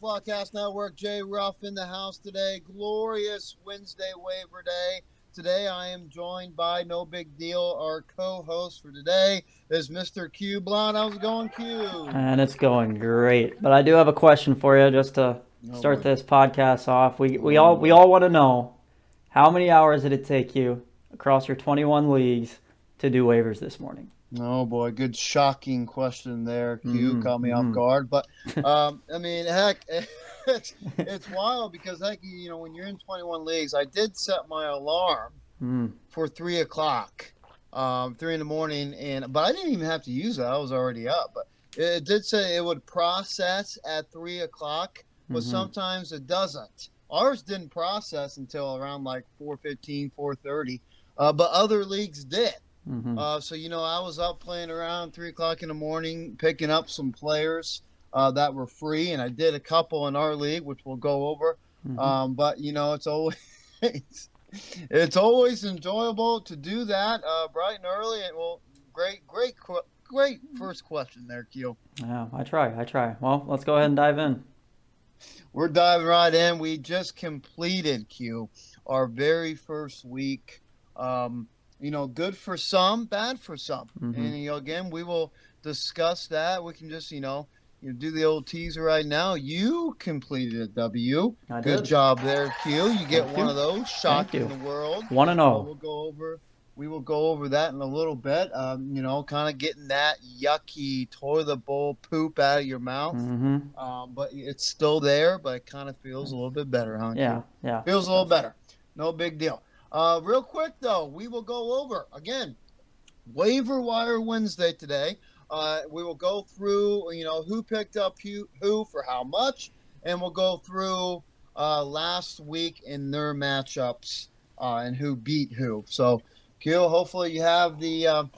FLOGcast Network. Jay Ruff in the house today. Glorious Wednesday waiver day. Today I am joined by No Big Deal. Our co-host for today is Mr. Q Blonde. How's it going, Q? And it's going great. But I do have a question for you just to start this podcast off. We all want to know, how many hours did it take you across your 21 leagues to do waivers this morning? Oh boy, good shocking question there, Q. Caught me off guard, but I mean, heck, it's wild because heck, you know, when you're in 21 leagues, I did set my alarm for 3 o'clock, 3 in the morning, but I didn't even have to use it. I was already up, but it did say it would process at 3 o'clock, but sometimes it doesn't. Ours didn't process until around like 4:15, 4:30, but other leagues did. So, you know, I was up playing around 3 o'clock in the morning, picking up some players that were free, and I did a couple in our league, which we'll go over. But, you know, it's always enjoyable to do that bright and early. And, well, great first question there, Q. Yeah, I try. Well, let's go ahead and dive in. We're diving right in. We just completed, Q, our very first week. You know, good for some, bad for some. And, you know, again, we will discuss that. We can just, you know, do the old teaser right now. You completed a W. I Good did. job there, Q. You get one of those. Shocking the world. 1-0. We will go over that in a little bit. You know, kind of getting that yucky toilet bowl poop out of your mouth. But it's still there, but it kind of feels a little bit better, huh? Yeah. Feels a little better. No big deal. Real quick, though, we will go over, again, Waiver Wire Wednesday today. We will go through, you know, who picked up who for how much, and we'll go through last week in their matchups and who beat who. So, Q, hopefully you have the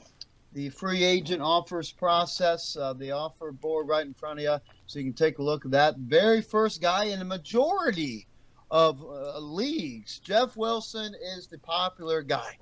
free agent offers process, the offer board right in front of you, so you can take a look at that. Very first guy in the majority of leagues, Jeff Wilson is the popular guy.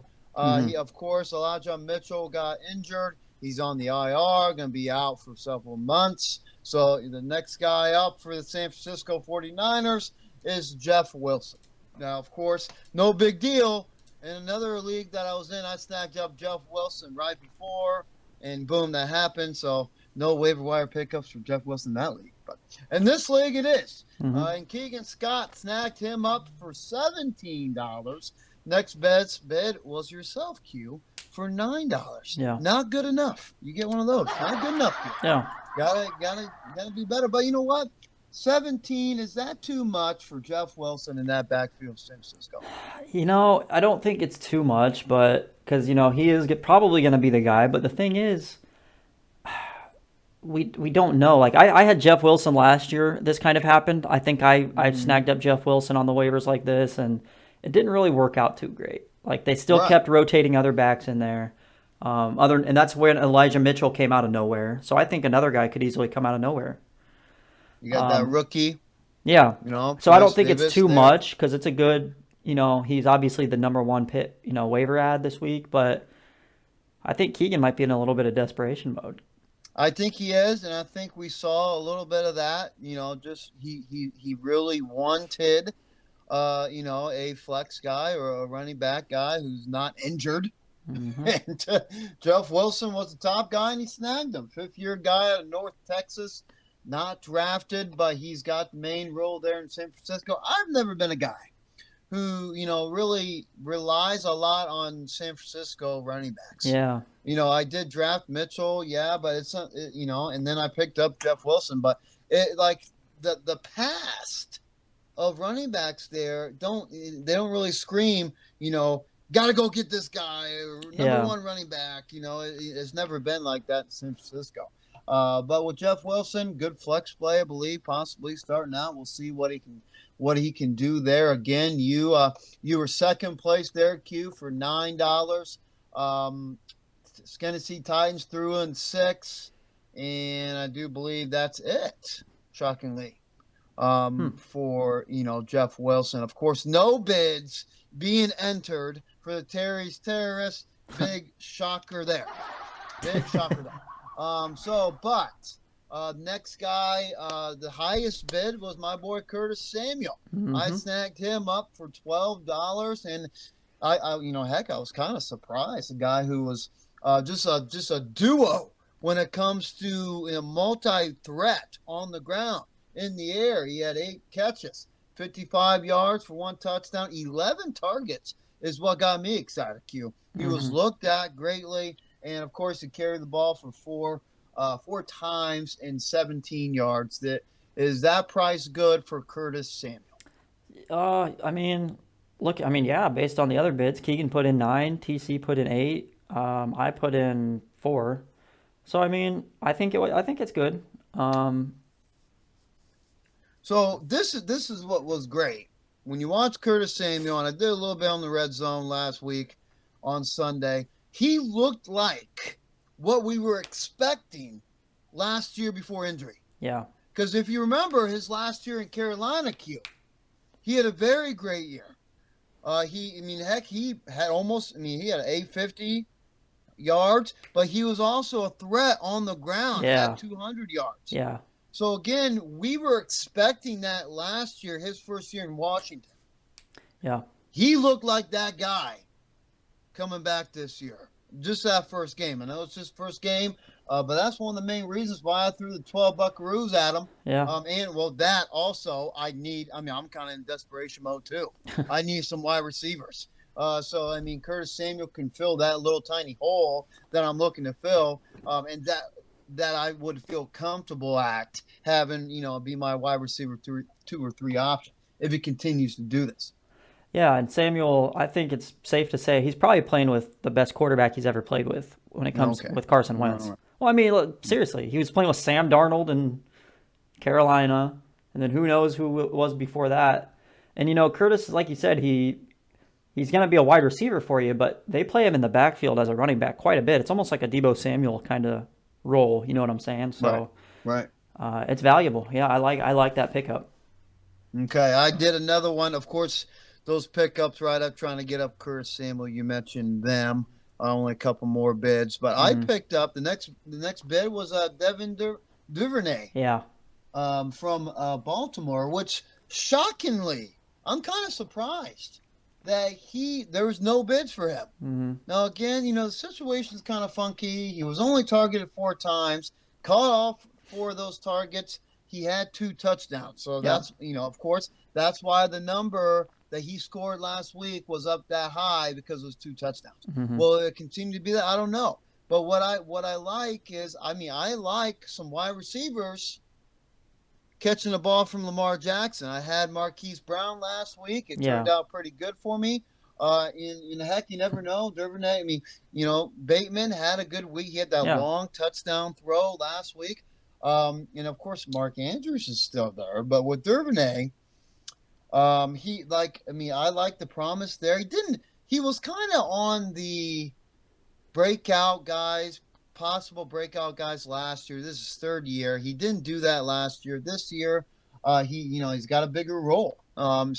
He, of course, Elijah Mitchell got injured. He's on the IR, going to be out for several months. So the next guy up for the San Francisco 49ers is Jeff Wilson. Now, of course, no big deal. In another league that I was in, I snagged up Jeff Wilson right before, and boom, that happened. So no waiver wire pickups for Jeff Wilson in that league. But in this league, it is. And Keegan Scott snagged him up for $17. Next best bid was yourself, Q, for $9. Yeah. Not good enough. You get one of those. Not good enough, Q. Yeah. Gotta be better. But you know what? 17, is that too much for Jeff Wilson in that backfield of San Francisco? You know, I don't think it's too much, but because, you know, he is probably going to be the guy. But the thing is, we don't know. Like, I had Jeff Wilson last year. This kind of happened. I think I snagged up Jeff Wilson on the waivers like this, and it didn't really work out too great. Like, they still kept rotating other backs in there. And that's when Elijah Mitchell came out of nowhere. So I think another guy could easily come out of nowhere. You got that rookie. Yeah. You know, so I don't think it's too much because it's a good, you know, he's obviously the number one pick, you know, waiver ad this week. But I think Keegan might be in a little bit of desperation mode. I think he is, and I think we saw a little bit of that. You know, just he really wanted, you know, a flex guy or a running back guy who's not injured. And Jeff Wilson was the top guy, and he snagged him. Fifth-year guy out of North Texas. Not drafted, but he's got the main role there in San Francisco. I've never been a guy who, you know, really relies a lot on San Francisco running backs. Yeah. You know, I did draft Mitchell, but it's not, you know, and then I picked up Jeff Wilson. But it, like the past of running backs there don't really scream, you know, got to go get this guy or number one running back. You know, it's never been like that in San Francisco. But with Jeff Wilson, good flex play, I believe, possibly starting out. We'll see what he can do there. Again, you were second place there, Q, for $9. Tennessee Titans threw in 6, and I do believe that's it. Shockingly, for Jeff Wilson. Of course, no bids being entered for the Terry's Terrorists. Big shocker there. Big shocker there. Next guy, the highest bid was my boy Curtis Samuel. I snagged him up for $12, and I heck, I was kind of surprised. A guy who was just a duo when it comes to multi-threat on the ground, in the air. He had 8 catches, 55 yards for 1 touchdown, 11 targets is what got me excited, Q. He was looked at greatly, and of course he carried the ball for 4 times and 17 yards. Is that price good for Curtis Samuel? Yeah, based on the other bids, Keegan put in 9, TC put in 8, I put in 4. So I think it's good. So this is what was great. When you watch Curtis Samuel, and I did a little bit on the red zone last week on Sunday, he looked like what we were expecting last year before injury. Yeah. Because if you remember his last year in Carolina, Q, he had a very great year. He had 850 yards, but he was also a threat on the ground at 200 yards. Yeah. So again, we were expecting that last year, his first year in Washington. Yeah. He looked like that guy coming back this year. Just that first game. I know it's his first game, but that's one of the main reasons why I threw the 12 buckaroos at him. Yeah. That also I'm kind of in desperation mode too. I need some wide receivers. Curtis Samuel can fill that little tiny hole that I'm looking to fill, and that I would feel comfortable at having, be my wide receiver 2 or 3 option if he continues to do this. Yeah, and Samuel, I think it's safe to say he's probably playing with the best quarterback he's ever played with when it comes with Carson Wentz. Right. Well, look, seriously, he was playing with Sam Darnold in Carolina, and then who knows who it was before that. And, Curtis, like you said, he's going to be a wide receiver for you, but they play him in the backfield as a running back quite a bit. It's almost like a Deebo Samuel kind of role, you know what I'm saying? So, right. It's valuable. Yeah, I like that pickup. Okay, I did another one. Of course, those pickups right up trying to get up Curtis Samuel. You mentioned them. Only a couple more bids, but I picked up the next bid was Devin Der Divernay. Yeah. From Baltimore, which shockingly, I'm kind of surprised that there was no bids for him. Now again, the situation's kind of funky. He was only targeted 4 times, caught off 4 of those targets. He had 2 touchdowns. So that's, of course, that's why the number that he scored last week was up that high, because it was 2 touchdowns. Will it continue to be that? I don't know. But what I like is, I like some wide receivers catching the ball from Lamar Jackson. I had Marquise Brown last week. It turned out pretty good for me. Heck, you never know. Duvernay, Bateman had a good week. He had that long touchdown throw last week. And of course, Mark Andrews is still there. But with Duvernay, I like the promise there. He was kind of on the possible breakout guys last year. This is his 3rd year. He didn't do that last year. This year, he's got a bigger role. Again,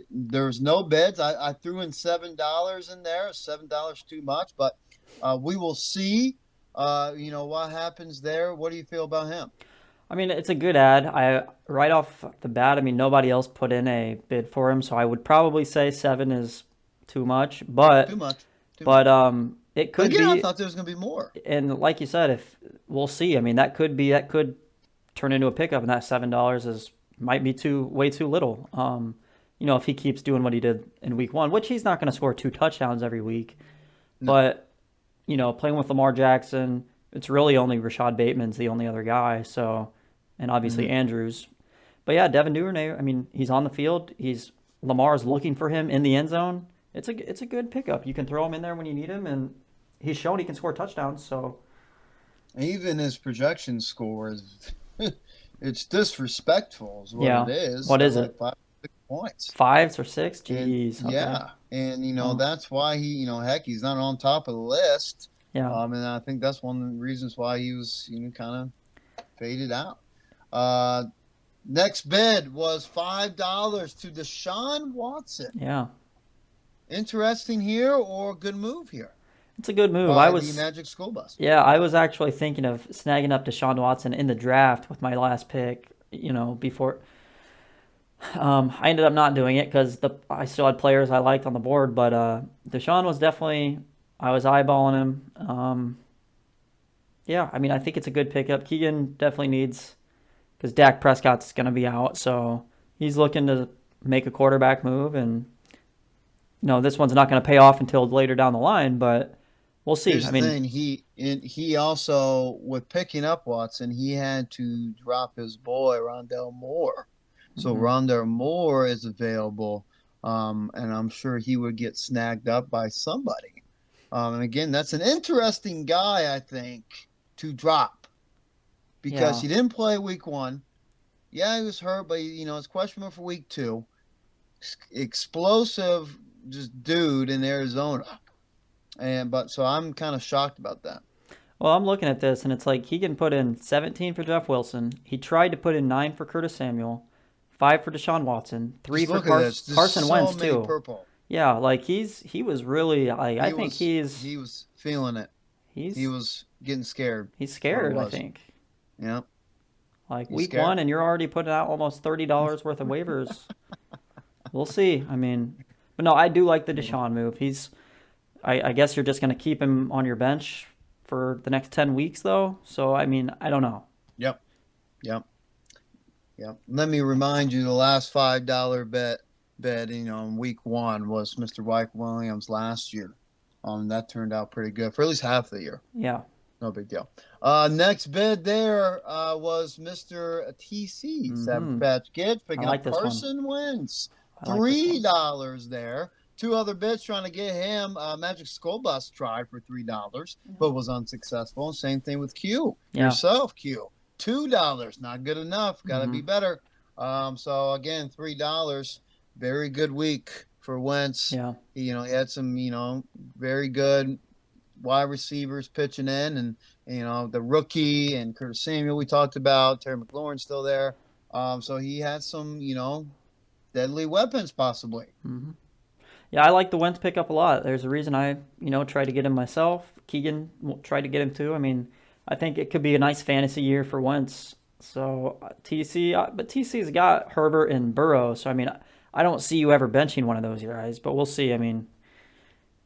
there's no bids. I threw in $7 in there. $7 too much, but we will see. What happens there. What do you feel about him? It's a good ad. Right off the bat, nobody else put in a bid for him, so I would probably say 7 is too much. But too much. It could be. I thought there was going to be more. And like you said, we'll see. That could turn into a pickup, and that $7 might be way too little. If he keeps doing what he did in week 1, which he's not going to score 2 touchdowns every week, but playing with Lamar Jackson, it's really only Rashad Bateman's the only other guy. So, and obviously Andrews, but yeah, Devin Duvernay. He's on the field. Lamar's looking for him in the end zone. It's a good pickup. You can throw him in there when you need him, and he's shown he can score touchdowns. So even his projection score is it's disrespectful is what it is. What is it? 5 points. 5 or 6? Jeez. And, yeah. And that's why he, heck, he's not on top of the list. Yeah. And I think that's one of the reasons why he was kind of faded out. Next bid was $5 to Deshawn Watson. Yeah. Interesting here or good move here? It's a good move. by the Magic School Bus. Yeah, I was actually thinking of snagging up Deshawn Watson in the draft with my last pick, before. I ended up not doing it because I still had players I liked on the board, but Deshawn was definitely, I was eyeballing him. Yeah, I mean, I think it's a good pickup. Keegan definitely needs, because Dak Prescott's going to be out, so he's looking to make a quarterback move, and this one's not going to pay off until later down the line, but we'll see. Here's the thing. He also, with picking up Watson, he had to drop his boy Rondell Moore. So Rondell Moore is available, and I'm sure he would get snagged up by somebody. And again, that's an interesting guy, I think, to drop because he didn't play week 1. Yeah, he was hurt, but it's questionable for week 2. Explosive, just dude in Arizona, so I'm kind of shocked about that. Well, I'm looking at this, and it's like he can put in 17 for Jeff Wilson. He tried to put in 9 for Curtis Samuel, 5 for Deshaun Watson, 3 for Carson Wentz too. Purple. Yeah, like he was really. I think he was feeling it. He was getting scared. He's scared, I think. Yeah. Like week 1, and you're already putting out almost $30 worth of waivers. We'll see. I mean, but no, I do like the Deshaun move. I guess you're just going to keep him on your bench for the next 10 weeks, though. So, I mean, I don't know. Yep. Let me remind you, the last $5 bet, in week 1 was Mr. Mike Williams last year. That turned out pretty good for at least half the year. Yeah. No big deal. Next bid there was Mr. TC, Savage Patch Kids, picking up Carson Wentz. $3 there. 2 other bids trying to get him. Magic School Bus tried for $3, but was unsuccessful. Same thing with Q. Yourself, Q. $2, not good enough. Got to be better. So again, $3. Very good week for Wentz. Yeah. He had some, very good wide receivers pitching in, and the rookie and Curtis Samuel we talked about. Terry McLaurin's still there. So he had some, deadly weapons possibly. Yeah, I like the Wentz pickup a lot. There's a reason I, tried to get him myself. Keegan tried to get him too. I mean, I think it could be a nice fantasy year for Wentz. So but TC's got Herbert and Burrow. So I mean, I don't see you ever benching one of those guys, but we'll see. I mean,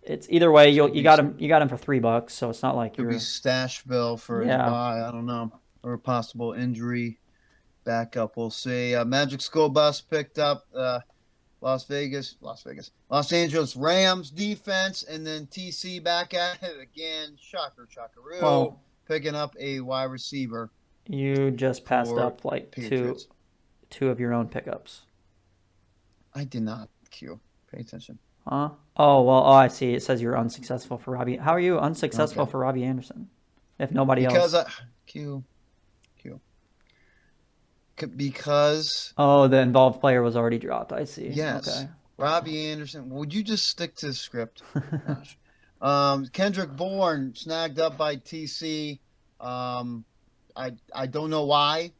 it's either way. You got him for $3, so it's not like you're. Could be stash bill for his buy. I don't know, or a possible injury backup. We'll see. Magic School Bus picked up Los Angeles Rams defense, and then TC back at it again. Shockeroo. Well, picking up a wide receiver. You just passed up like Patriots. two of your own pickups. I did not, Q. Pay attention. Huh? Oh, well, I see. It says you're unsuccessful for Robbie. How are you unsuccessful for Robbie Anderson? If nobody else. Because the involved player was already dropped. I see. Yes. Okay. Robbie Anderson. Would you just stick to the script? Kendrick Bourne snagged up by TC. I don't know why.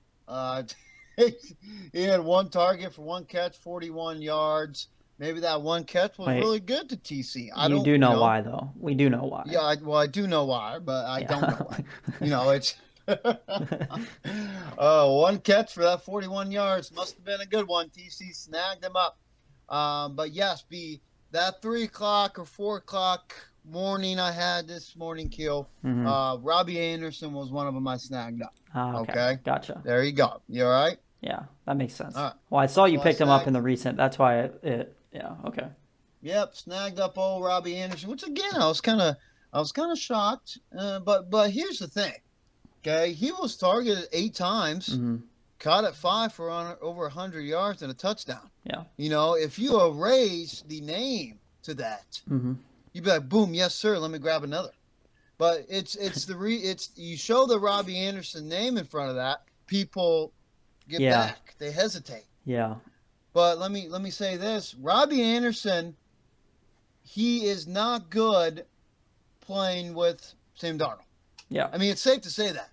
He had 1 target for 1 catch, 41 yards. Maybe that 1 catch was really good to TC. You do know why, though. We do know why. Yeah, I do know why, but I don't know why. It's 1 catch for that 41 yards. Must have been a good one. TC snagged him up. But yes, that 3 o'clock or 4 o'clock morning I had this morning, Kill. Robbie Anderson was one of them I snagged up. Okay. Gotcha. There you go. You all right? Yeah, that makes sense. All right. Well, I saw you picked him up in the recent. That's why yeah, okay. Yep, snagged up old Robbie Anderson, which again I was kind of shocked. But here's the thing. Okay, he was targeted 8 times, caught at 5 for over 100 yards and a touchdown. Yeah. If you erase the name to that, you'd be like, boom, yes sir, let me grab another. But it's you show the Robbie Anderson name in front of that, people get back, they hesitate. Yeah. But let me say this, Robbie Anderson, he is not good playing with Sam Darnold. Yeah. I mean, it's safe to say that.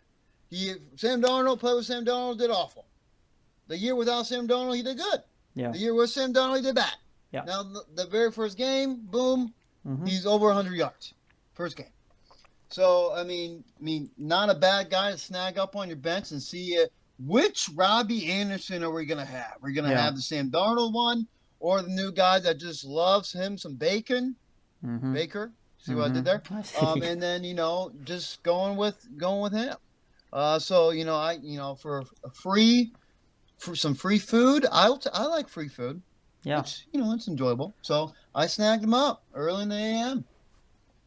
Sam Darnold, played with Sam Darnold, did awful. The year without Sam Darnold, he did good. Yeah. The year with Sam Darnold, he did bad. Yeah. Now, the very first game, boom, he's over 100 yards. First game. So, I mean, not a bad guy to snag up on your bench and see which Robbie Anderson are we going to have? We're going to have the Sam Darnold one or the new guy that just loves him some bacon, Baker. See what I did there? And then, just going with him. So, for some free food, I like free food. Yeah. Which, it's enjoyable. So I snagged him up early in the AM.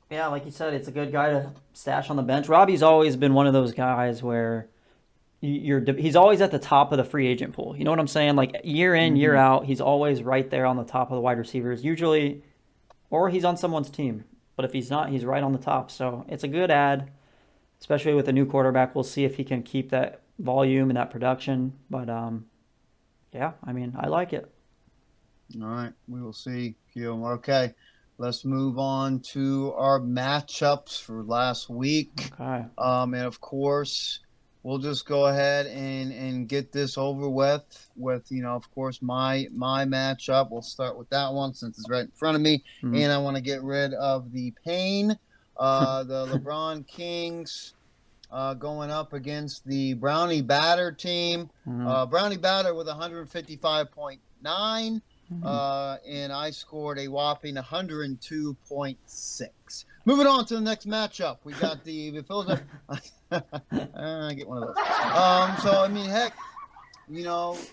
Yeah, like you said, it's a good guy to stash on the bench. Robbie's always been one of those guys where he's always at the top of the free agent pool. You know what I'm saying? Like year in, year out, he's always right there on the top of the wide receivers. Usually, or he's on someone's team. But if he's not, he's right on the top. So it's a good ad, especially with a new quarterback. We'll see if he can keep that volume and that production. But, yeah, I mean, I like it. All right, we will see. Okay, let's move on to our matchups for last week. Okay. And, of course, we'll just go ahead and get this over with, of course, my matchup. We'll start with that one since it's right in front of me. And I want to get rid of the pain. The LeBron Kings going up against the Brownie Batter team. Brownie Batter with 155.9. And I scored a whopping 102.6. Moving on to the next matchup, we got the Philadelphia. I get one of those. So I mean, heck,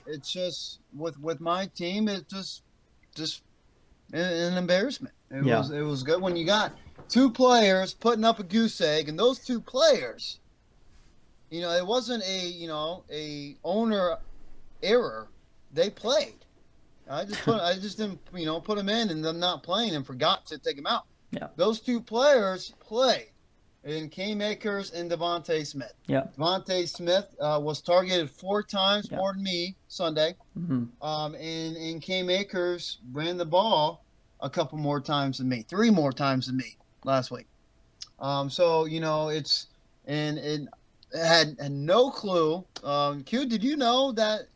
it's just with my team, it's just an embarrassment. It was good when you got two players putting up a goose egg, and those two players, it wasn't a owner error. They played. I just didn't put them in and them not playing and forgot to take them out. Yeah. Those two players played in K-Makers and Devonta Smith. Yeah. Devonta Smith was targeted 4 times more than me Sunday. And K-Makers ran the ball a couple more times than me, 3 more times than me last week. So it's and it had no clue. Q, did you know that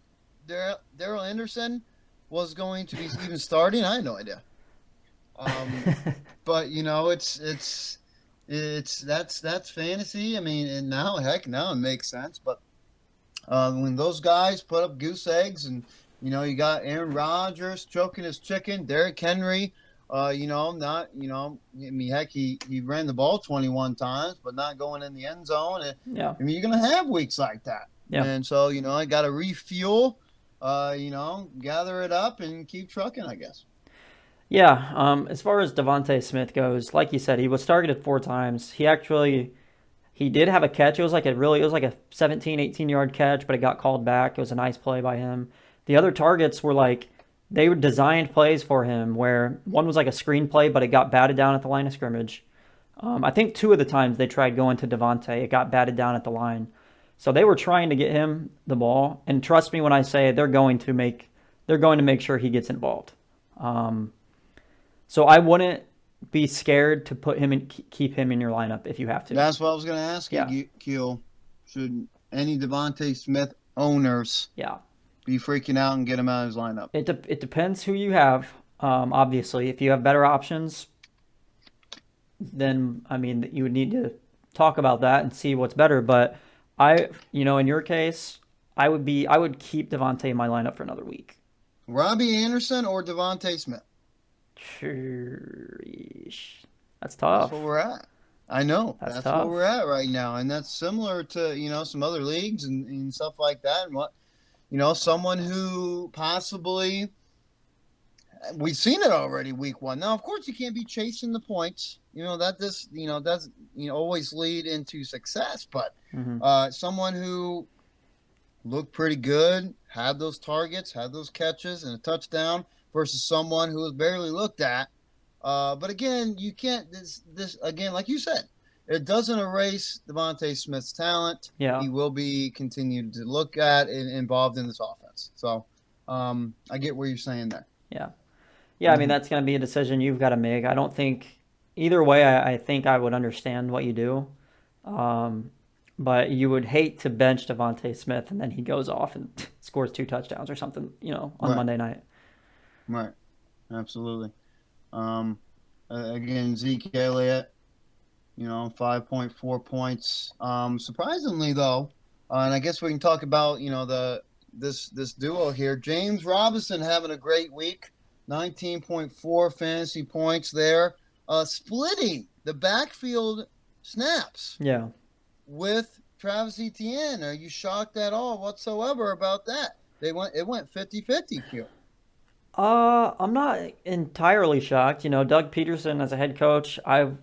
Daryl Anderson was going to be even starting? I had no idea. But it's that's fantasy. I mean, and now it makes sense. But when those guys put up goose eggs, and you got Aaron Rodgers choking his chicken, Derrick Henry, I mean, heck, he ran the ball 21 times, but not going in the end zone. And, I mean, you're gonna have weeks like that. Yeah. And so I got to refuel. Gather it up and keep trucking, I guess. Yeah. As far as Devonta Smith goes, like you said, he was targeted 4 times. He did have a catch. It was like a 17, 18-yard catch, but it got called back. It was a nice play by him. The other targets were they were designed plays for him, where one was like a screen play, but it got batted down at the line of scrimmage. I think 2 of the times they tried going to Devonta, it got batted down at the line. So they were trying to get him the ball, and trust me when I say they're going to make sure he gets involved. So I wouldn't be scared to put him and keep him in your lineup if you have to. That's what I was going to ask you, Keel. Should any Devonta Smith owners be freaking out and get him out of his lineup? It depends who you have. Obviously, if you have better options, then I mean you would need to talk about that and see what's better. But in your case, I would keep Devonta in my lineup for another week. Robbie Anderson or Devonta Smith? That's tough. That's where we're at. I know. That's where we're at right now. And that's similar to, some other leagues and stuff like that. And someone who possibly, we've seen it already week 1. Now, of course, you can't be chasing the points. Does always lead into success. But someone who looked pretty good, had those targets, had those catches, and a touchdown versus someone who was barely looked at. But again, you can't. This again, like you said, it doesn't erase Devonta Smith's talent. Yeah, he will be continued to look at and involved in this offense. So, I get what you're saying there. Yeah. I mean, that's going to be a decision you've got to make. I don't think either way. I think I would understand what you do, but you would hate to bench Devonta Smith and then he goes off and scores 2 touchdowns or something, on Monday night. Right. Absolutely. Again, Zeke Elliott, 5.4 points. Surprisingly, though, and I guess we can talk about, this duo here. James Robinson having a great week, 19.4 fantasy points there, splitting the backfield snaps. Yeah. With Travis Etienne. Are you shocked at all whatsoever about that? It went 50-50, Q. I'm not entirely shocked. Doug Peterson as a head coach, I've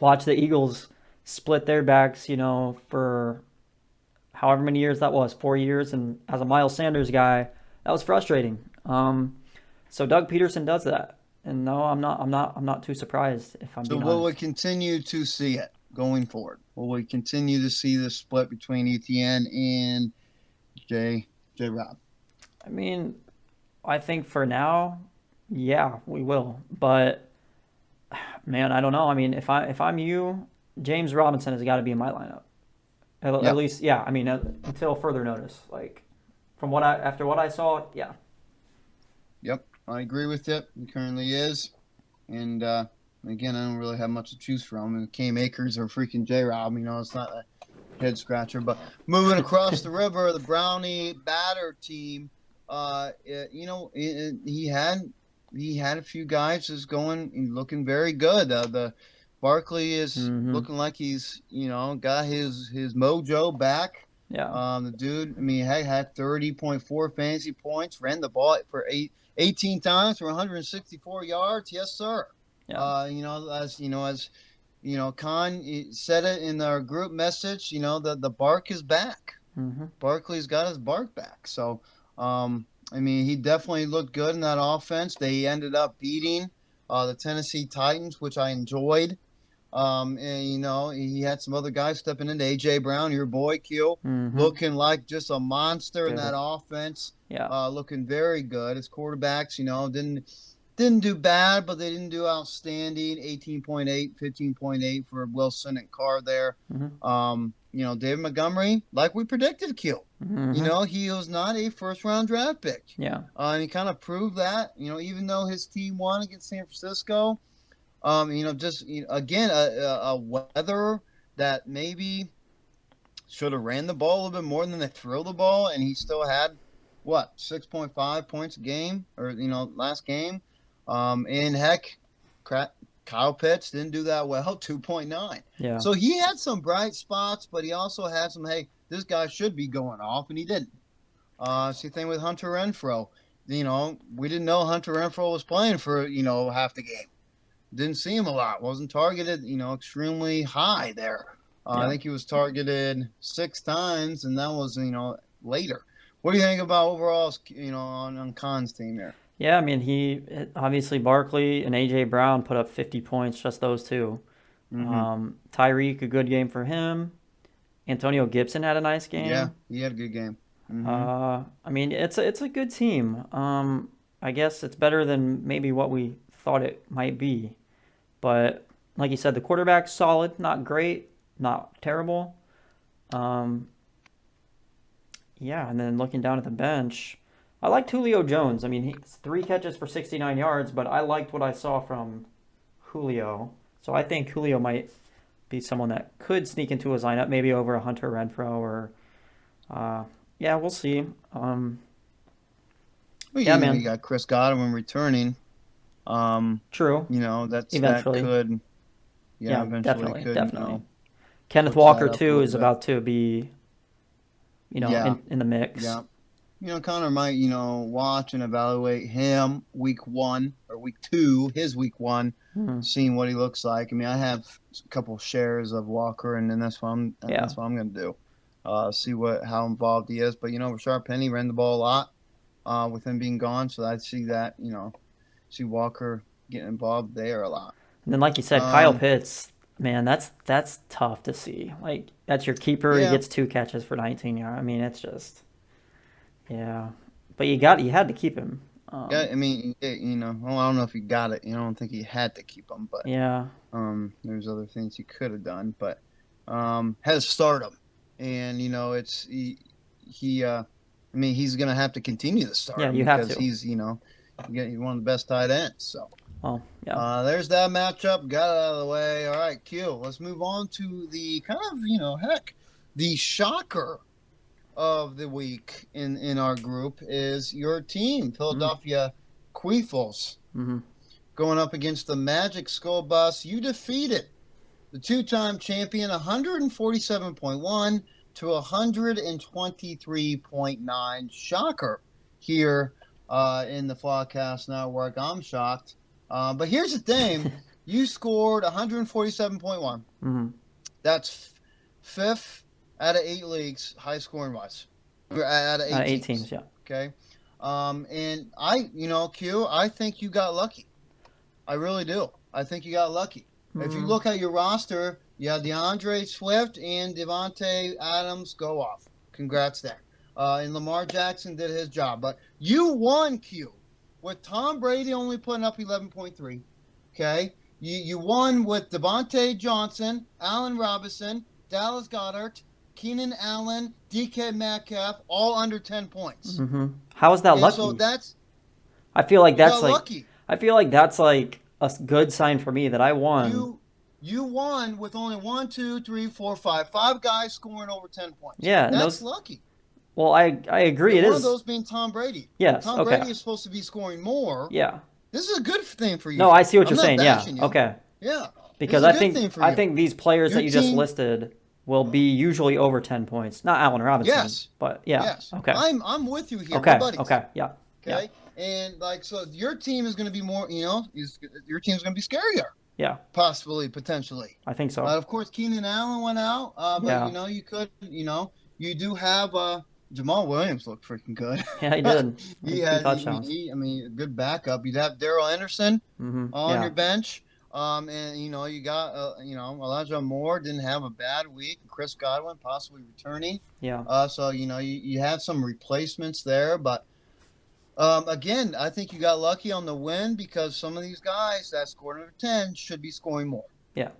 watched the Eagles split their backs, for however many years that was, 4 years, and as a Miles Sanders guy, that was frustrating. So Doug Peterson does that. And no, I'm not too surprised if I'm being honest. So will we continue to see it going forward? Will we continue to see this split between Etienne and J. Rob? I mean, I think for now, yeah, we will. But man, I don't know. I mean, if I'm you, James Robinson has got to be in my lineup. At least, yeah. I mean, until further notice. Like after what I saw, yeah. Yep, I agree with you. He currently is, and again, I don't really have much to choose from. And Cam Akers or freaking J-Rob, it's not a head scratcher. But moving across the river, the Brownie batter team, he had a few guys just looking very good. The Barkley is looking like he's got his mojo back. Yeah. The dude, he had 30.4 fantasy points, ran the ball for 18 times for 164 yards. Yes, sir. Yeah. As Khan said it in our group message, the bark is back. Barkley's got his bark back. So, he definitely looked good in that offense. They ended up beating the Tennessee Titans, which I enjoyed. And he had some other guys stepping into A.J. Brown, your boy Q, looking like just a monster in that offense. Yeah. Looking very good. His quarterbacks, didn't do bad, but they didn't do outstanding. 18.8, 15.8 for Wilson and Carr there. David Montgomery, like we predicted, Q. He was not a first-round draft pick. Yeah. And he kind of proved that. Even though his team won against San Francisco, again, a weather that maybe should have ran the ball a little bit more than they threw the ball, and he still had 6.5 points a game, or last game. And heck, Kyle Pitts didn't do that well, 2.9. Yeah. So he had some bright spots, but he also had some, hey, this guy should be going off, and he didn't. Same thing with Hunter Renfrow. We didn't know Hunter Renfrow was playing for, half the game. Didn't see him a lot. Wasn't targeted, extremely high there. I think he was targeted 6 times, and that was, later. What do you think about overall, on Khan's team there? Yeah, he obviously Barkley and A.J. Brown put up 50 points, just those two. Tyreek, a good game for him. Antonio Gibson had a nice game. Yeah, he had a good game. It's a good team. I guess it's better than maybe what we thought it might be. But like you said, the quarterback's solid, not great, not terrible. And then looking down at the bench, I liked Julio Jones. He's 3 catches for 69 yards, but I liked what I saw from Julio. So I think Julio might be someone that could sneak into his lineup, maybe over a Hunter Renfrow or, we'll see. Man. You got Chris Godwin returning. True. Eventually. That could. Eventually could. Definitely. Kenneth Walker too is about to be, in the mix. Yeah. Connor might, watch and evaluate him week 1 or week 2, his week 1, seeing what he looks like. I have a couple shares of Walker, and then that's what I'm going to do. See how involved he is. But Rashard Penny ran the ball a lot with him being gone, so I see that. See Walker getting involved there a lot. And then, like you said, Kyle Pitts, man, that's tough to see. Like, that's your keeper. He gets 2 catches for 19 yards. It's just. Yeah, but you had to keep him. I don't know if he got it. I don't think he had to keep him, but there's other things he could have done, but had to start him, and it's he's gonna have to continue to start him you have because to. he's he's one of the best tight ends. So Well, yeah. There's that matchup. Got it out of the way. All right, Q. Let's move on to the kind of, the shocker of the week in our group is your team, Philadelphia Queefles, going up against the Magic School Bus. You defeated the two-time champion 147.1 to 123.9. Shocker here in the FLOGcast Network. I'm shocked. But here's the thing. You scored 147.1. That's fifth out of 8 leagues, high scoring wise. Out of 8 teams, yeah. Okay. And Q, I think you got lucky. I really do. I think you got lucky. If you look at your roster, you have DeAndre Swift and Devontae Adams go off. Congrats there. And Lamar Jackson did his job. But you won, Q, with Tom Brady only putting up 11.3. Okay? You won with Devontae Johnson, Allen Robinson, Dallas Goedert, Keenan Allen, DK Metcalf, all under 10 points. How is that lucky? So I feel like that's lucky. I feel like that's like a good sign for me that I won. You won with only 1, 2, 3, 4, 5 guys scoring over 10 points. Yeah, that's lucky. Well, I agree. One of those being Tom Brady. Yes. Tom Brady is supposed to be scoring more. Yeah. This is a good thing for you. No, I see what you're saying. Yeah. You. Okay. Yeah. Because I think these players that you just listed will be usually over 10 points. Not Allen Robinson. Yes. But yeah. Yes. Okay. I'm with you here. Okay. Okay. Yeah. Okay. Yeah. And so your team is going to be more. Your team's going to be scarier. Yeah. Possibly, potentially. I think so. Of course, Keenan Allen went out. But you could. You do have Jamal Williams looked freaking good. Yeah, he did. He had touchdowns. A good backup. You'd have Darrell Anderson on your bench. And you got Elijah Moore didn't have a bad week. Chris Godwin possibly returning. Yeah. So you had some replacements there, but again, I think you got lucky on the win because some of these guys that scored under 10 should be scoring more. Yeah.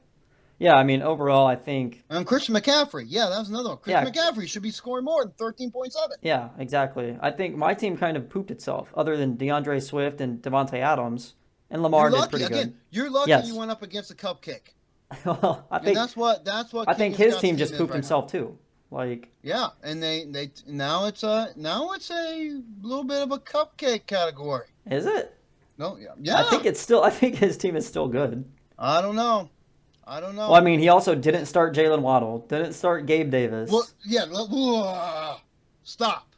Yeah, I mean, overall, I think... And Christian McCaffrey. Yeah, that was another one. Christian McCaffrey should be scoring more than 13.7. Yeah, exactly. I think my team kind of pooped itself, other than DeAndre Swift and Devontae Adams. And Lamar did pretty good. You're lucky you went up against a cupcake. Well, I think that's what I think his team just pooped himself too. Like and they now it's a little bit of a cupcake category. Is it? No, yeah. I think his team is still good. I don't know. Well, I mean, he also didn't start Jalen Waddle, didn't start Gabe Davis. Well, yeah. Stop.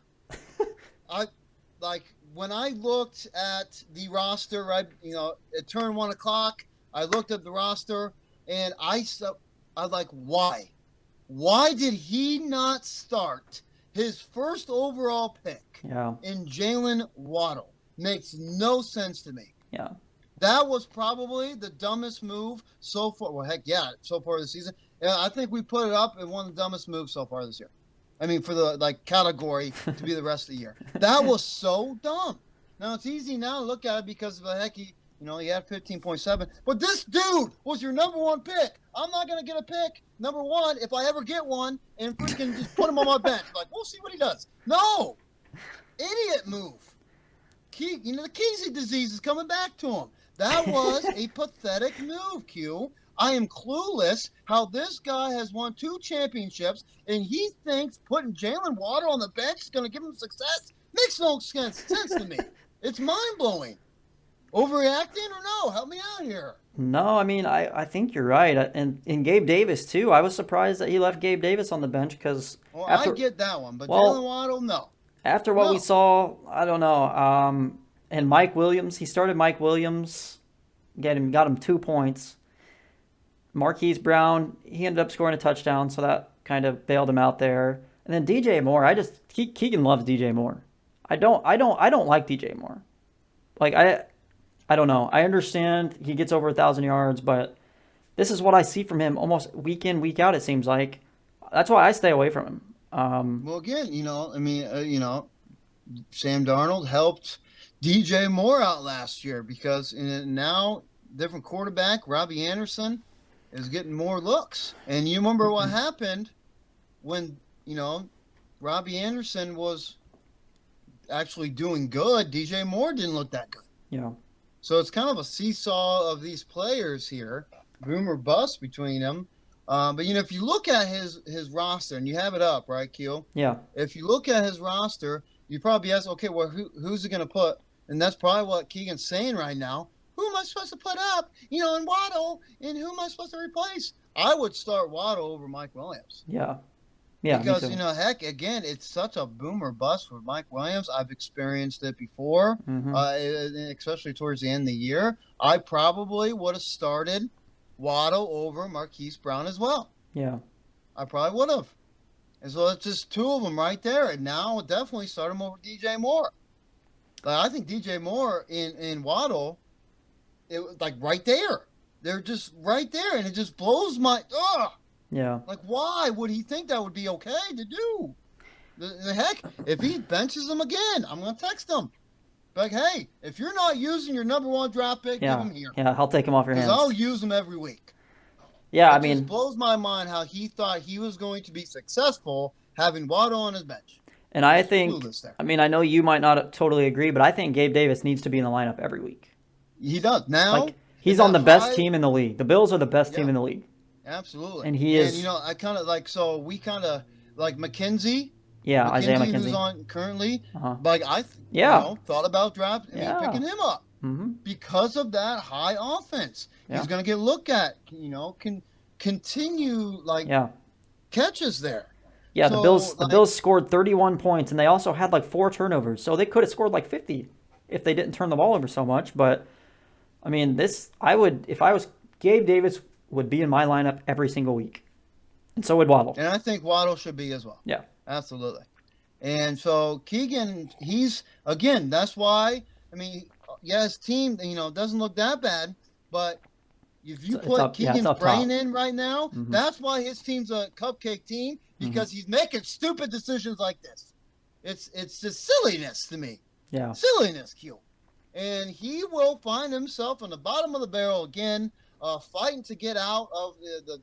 When I looked at the roster, right, it turned 1 o'clock. I looked at the roster, and I was like, why? Why did he not start his first overall pick in Jalen Waddle? Makes no sense to me. Yeah. That was probably the dumbest move so far. Well, heck yeah, so far this season. Yeah, I think we put it up in one of the dumbest moves so far this year. I mean, for the category to be the rest of the year. That was so dumb. Now it's easy now to look at it because of the heck he had 15.7. But this dude was your number 1 pick. I'm not gonna get a pick number 1 if I ever get one and freaking just put him on my bench. Like we'll see what he does. No, idiot move. The Kesey disease is coming back to him. That was a pathetic move, Q. I am clueless how this guy has won 2 championships and he thinks putting Jalen Waddle on the bench is going to give him success. Makes no sense to me. It's mind-blowing. Overreacting or no? Help me out here. No, I mean, I think you're right. And in Gabe Davis, too, I was surprised that he left Gabe Davis on the bench because... Well, I get that one, but Jalen Waddle, no. After what we saw, I don't know. And Mike Williams, he started Mike Williams, got him 2 points. Marquise Brown, he ended up scoring a touchdown, so that kind of bailed him out there. And then DJ Moore, Keegan loves DJ Moore. I don't like DJ Moore. Like I don't know. I understand he gets over 1,000 yards, but this is what I see from him almost week in, week out. It seems like that's why I stay away from him. Well, again, Sam Darnold helped DJ Moore out last year because now different quarterback, Robbie Anderson, is getting more looks. And you remember what happened when, Robbie Anderson was actually doing good. DJ Moore didn't look that good. Yeah. So it's kind of a seesaw of these players here, boom or bust between them. But if you look at his roster, and you have it up, right, Keel? Yeah. If you look at his roster, you probably ask, okay, well, who's he going to put? And that's probably what Keegan's saying right now. Who am I supposed to put up? And Waddle, and who am I supposed to replace? I would start Waddle over Mike Williams. Yeah. Yeah. Because, heck, again, it's such a boom or bust for Mike Williams. I've experienced it before, especially towards the end of the year. I probably would have started Waddle over Marquise Brown as well. Yeah. I probably would have. And so it's just two of them right there. And now I'll definitely start him over DJ Moore. I think DJ Moore and Waddle, it was like right there. They're just right there. And it just blows my, Yeah. Like, why would he think that would be okay to do? The heck, if he benches him again, I'm going to text him. Like, hey, if you're not using your number 1 draft pick, give him here. Yeah, I'll take him off your hands. Because I'll use him every week. Yeah, it just blows my mind how he thought he was going to be successful having Waddle on his bench. And I think, I know you might not totally agree, but I think Gabe Davis needs to be in the lineup every week. He does. Now, he's on the best team in the league. The Bills are the best team in the league. Absolutely. And he is. And, I kind of we kind of like McKenzie. Yeah, Isaiah McKenzie. Who's on currently. Like, thought about picking him up. Mm-hmm. Because of that high offense. He's going to get looked at, can continue, catches there. Yeah, so, the Bills scored 31 points, and they also had 4 turnovers. So they could have scored 50 if they didn't turn the ball over so much. But, if I was Gabe Davis, would be in my lineup every single week. And so would Waddle. And I think Waddle should be as well. Yeah. Absolutely. And so Keegan, that's why, his team, doesn't look that bad, but if you put Keegan's brain in right now, that's why his team's a cupcake team, because he's making stupid decisions like this. It's just silliness to me. Yeah. Silliness, Q. And he will find himself on the bottom of the barrel again, fighting to get out of the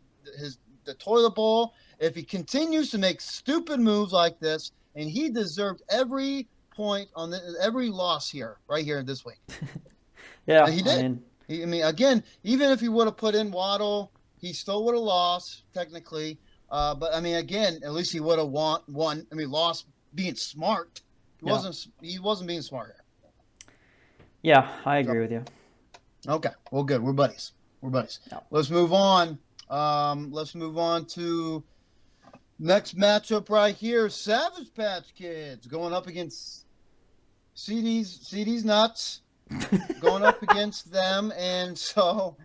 toilet bowl if he continues to make stupid moves like this, and he deserved every point on every loss right here this week. Yeah, he did. Again, even if he would have put in Waddle, he still would have lost technically. But again, at least he would have won. Lost being smart. He wasn't being smart here. Yeah, I agree with you. Okay, well, good. We're buddies. Yeah. Let's move on. Let's move on to next matchup right here. Savage Patch Kids going up against CD's nuts. Going up against them, and so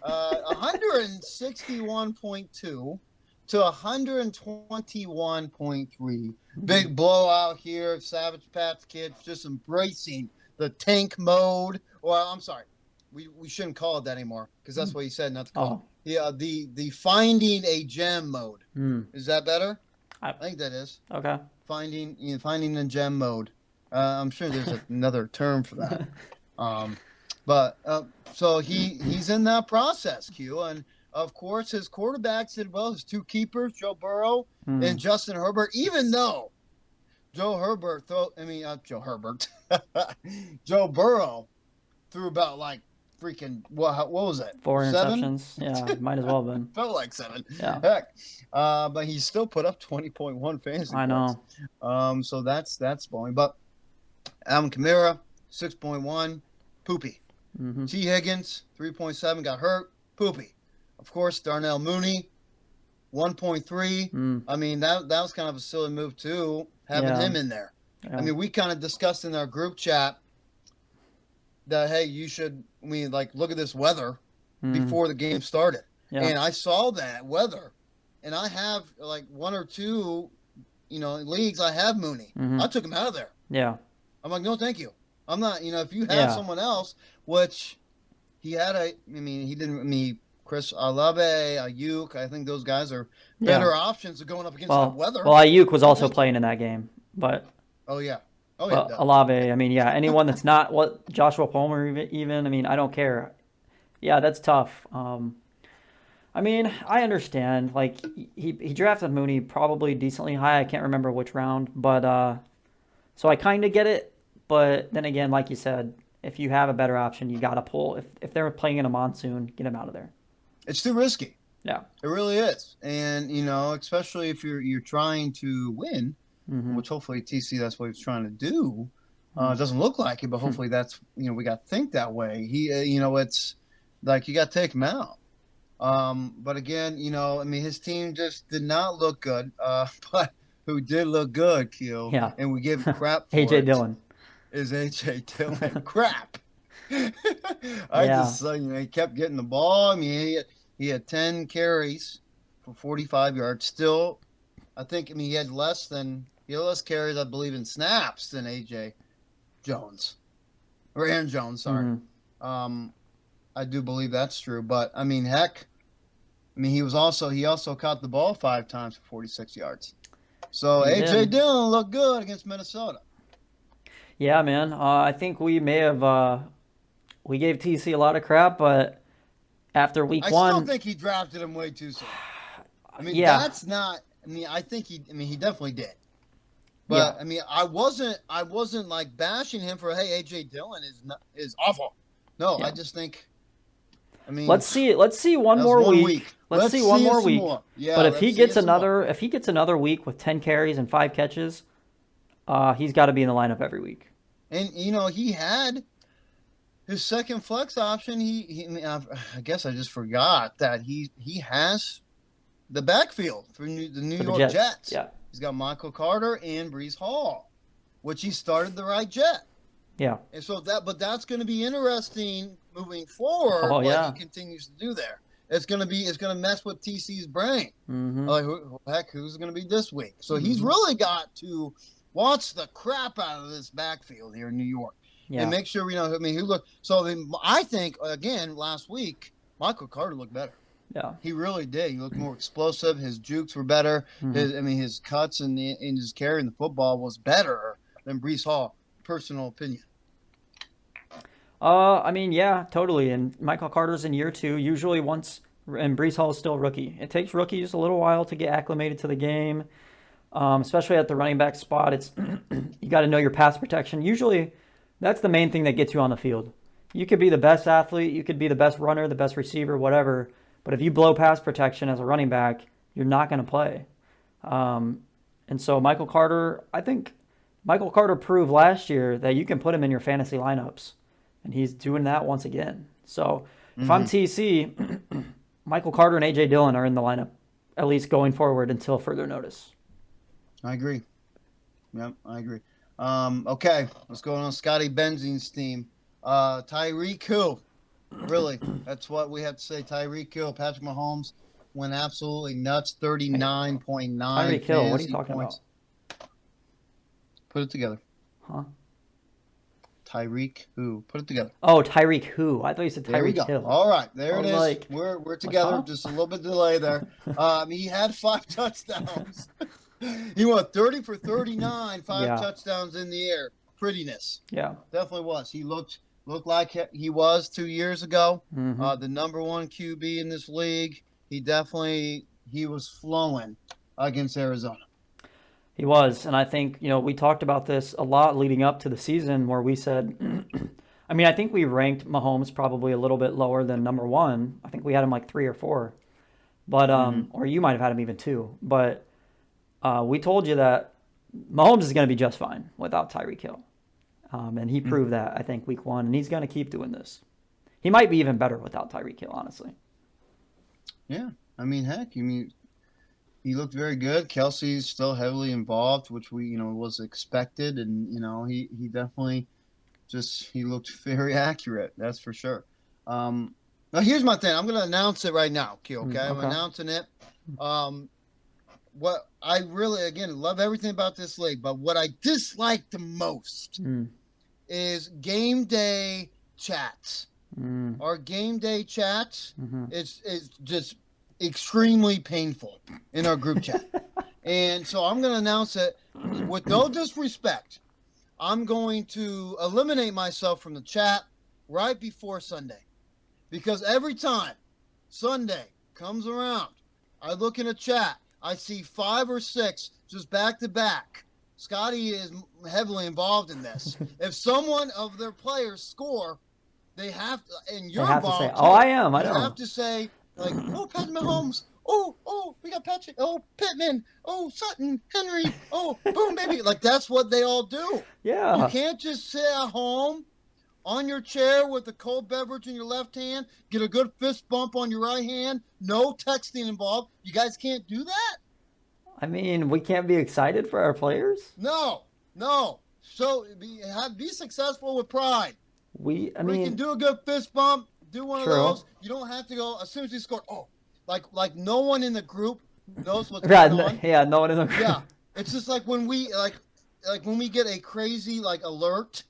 161.2 to 121.3. Big blowout here. Savage Patch Kids just embracing the tank mode. Well, I'm sorry. We shouldn't call it that anymore, because that's what he said not to call it. Yeah, the finding a gem mode. Is that better? I think that is. Okay. Finding a gem mode. I'm sure there's another term for that. So he's in that process, Q, and of course his quarterbacks did well. His 2 keepers, Joe Burrow and Justin Herbert. Even though Joe Burrow threw about freaking what was it? 4 interceptions. Yeah, might as well have been. Felt like 7. Yeah. Heck. But he still put up 20.1 fantasy I know. points. So that's blowing. But Alvin Kamara, 6.1, poopy. T. Higgins, 3.7, got hurt, poopy. Of course, Darnell Mooney, 1.3. That was kind of a silly move too, having him in there. Yeah. We kind of discussed in our group chat that, hey, you should, look at this weather before the game started. Yeah. And I saw that weather, and I have 1 or 2, leagues. I have Mooney. I took him out of there. Yeah. I'm like, no, thank you. I'm not, if you have someone else, which he had he didn't, Chris Olave, Ayuk, I think those guys are better options of going up against the weather. Well, Ayuk was also playing in that game, but. Oh, yeah. Olave, anyone that's not Joshua Palmer even, I don't care. Yeah, that's tough. I understand. He drafted Mooney probably decently high. I can't remember which round, but so I kind of get it. But then again, like you said, if you have a better option, you got to pull. If they're playing in a monsoon, get them out of there. It's too risky. Yeah. It really is. And, especially if you're trying to win, which hopefully TC, that's what he's trying to do. It doesn't look like it, but hopefully that's, we got to think that way. He, it's like you got to take him out. But again, his team just did not look good. But who did look good, Keel, and we give crap for A.J. Dillon. Is A.J. Dillon. Crap. He kept getting the ball. I mean, he had 10 carries for 45 yards. Still, I think, he had less carries, I believe, in snaps than A.J. Jones. Or Aaron Jones, sorry. I do believe that's true. But, he also caught the ball 5 times for 46 yards. So A.J. Dillon looked good against Minnesota. Yeah, man. I think we may have we gave TC a lot of crap, but after week 1, I still think he drafted him way too soon. That's not. I think he definitely did. But I wasn't like bashing him for A.J. Dillon is awful. No, I just think. Let's see one more week. Let's see one more week. Yeah, but if he gets another week with 10 carries and 5 catches, he's got to be in the lineup every week. And he had his second flex option. I guess I just forgot that he has the backfield for the New York Jets. Yeah, he's got Michael Carter and Breece Hall, which he started the right Jet. Yeah, and so that's going to be interesting moving forward. What he continues to do there. It's going to mess with TC's brain. Like, who's going to be this week? So he's really got to watch the crap out of this backfield here in New York and make sure who look. So I think again last week Michael Carter looked better. Yeah, he really did. He looked more explosive. His jukes were better. His cuts and his carrying the football was better than Breece Hall. Personal opinion. Totally. And Michael Carter's in year 2. Usually and Breece Hall is still a rookie. It takes rookies a little while to get acclimated to the game, especially at the running back spot. It's you got to know your pass protection. Usually, that's the main thing that gets you on the field. You could be the best athlete, you could be the best runner, the best receiver, whatever. But if you blow pass protection as a running back, you're not going to play. And so Michael Carter, I think Michael Carter proved last year that you can put him in your fantasy lineups. And he's doing that once again. So if I'm TC, Michael Carter and A.J. Dillon are in the lineup, at least going forward until further notice. I agree. Yep, I agree. Okay, let's go on Scotty Benzine's team. Tyreek Hill. Really, that's what we have to say. Tyreek Hill, Patrick Mahomes went absolutely nuts. 39.9. Tyreek Hill, what are you talking about? Put it together. Huh? Tyreek who? Put it together. Oh, Tyreek who? I thought you said Tyreek Hill. All right, there it is. Like, we're together. Just a little bit delay there. He had 5 touchdowns. He went 30 for 39, 5 touchdowns in the air. Prettiness. Yeah, definitely was. He looked like he was 2 years ago. The number 1 QB in this league. He was flowing against Arizona. He was, and I think, we talked about this a lot leading up to the season where we said, I think we ranked Mahomes probably a little bit lower than number 1. I think we had him like 3 or 4, but or you might have had him even 2. But we told you that Mahomes is going to be just fine without Tyreek Hill, and he proved that I think week 1, and he's going to keep doing this. He might be even better without Tyreek Hill, honestly. Yeah, heck, he looked very good. Kelsey's still heavily involved, which was expected, and he definitely he looked very accurate. That's for sure. Now here's my thing. I'm going to announce it right now, Keel. Okay, I'm announcing it. What I really love everything about this league, but what I dislike the most is game day chats. Our game day chats is just extremely painful in our group chat. And so I'm going to announce it with no disrespect. I'm going to eliminate myself from the chat right before Sunday, because every time Sunday comes around, I look in a chat, I see 5 or 6 just back to back Scotty is heavily involved in this. If someone of their players score, they have to, and you're involved to say, too. "Oh, I am. I know." You have to say, like, "Oh, Patrick Mahomes. Oh, we got Patrick. Oh, Pittman. Oh, Sutton, Henry. Oh, boom, baby." Like, that's what they all do. Yeah. You can't just sit at home on your chair with a cold beverage in your left hand, get a good fist bump on your right hand, no texting involved. You guys can't do that? I mean, we can't be excited for our players? No. So be successful with pride. We can do a good fist bump, do one of those. You don't have to go as soon as you score. Oh, like no one in the group knows what's going on. Yeah, no one in the group. Yeah, it's just like when we when we get a crazy alert.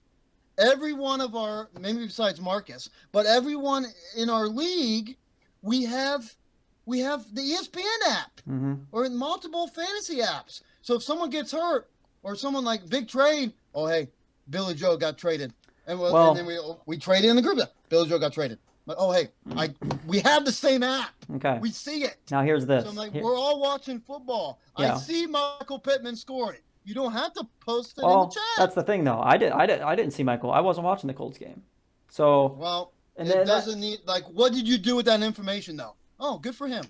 Every one of our, maybe besides Marcus, but everyone in our league, we have the ESPN app or multiple fantasy apps. So if someone gets hurt or someone like big trade, oh hey, Billy Joe got traded, and then we traded in the group. Billy Joe got traded. But oh hey, we have the same app. Okay, we see it. Now here's this. So I'm like, we're all watching football. Yeah. I see Michael Pittman scoring. You don't have to post it in the chat. That's the thing, though. I didn't see Michael. I wasn't watching the Colts game. So it doesn't need what did you do with that information though? Oh, good for him.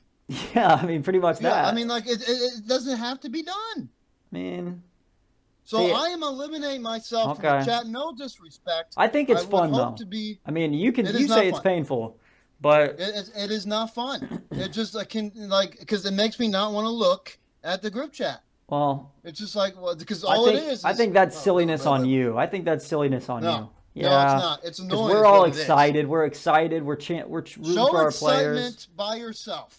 Yeah, I mean pretty much that. I mean it doesn't have to be done. I mean, I am eliminating myself from the chat. No disrespect. I think it's fun though. I mean, you say it's painful, but it is not fun. It just because it makes me not want to look at the group chat. Well, it's just because it is. I think that's silliness on you. I think that's silliness on you. Yeah, no, it's not. It's annoying. We're all excited. We're excited. We're rooting for our players. Show excitement by yourself.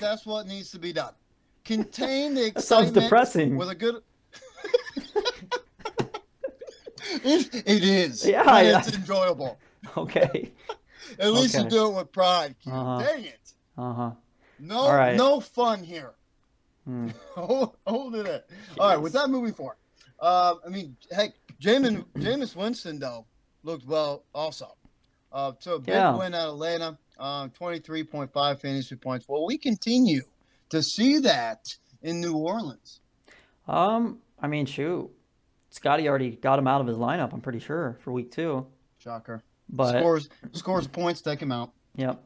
That's what needs to be done. Contain the excitement. That sounds depressing. With a good. It is. Yeah, it's enjoyable. Okay. At least you do it with pride. Dang it. No fun here. Hold it in. All right, with that moving forward. I mean, heck, Jameis Winston, though, looked well also. So a big win out of Atlanta, 23.5 fantasy points. Well, we continue to see that in New Orleans. I mean, shoot. Scotty already got him out of his lineup, I'm pretty sure, for week 2. Shocker. But scores points, take him out. Yep.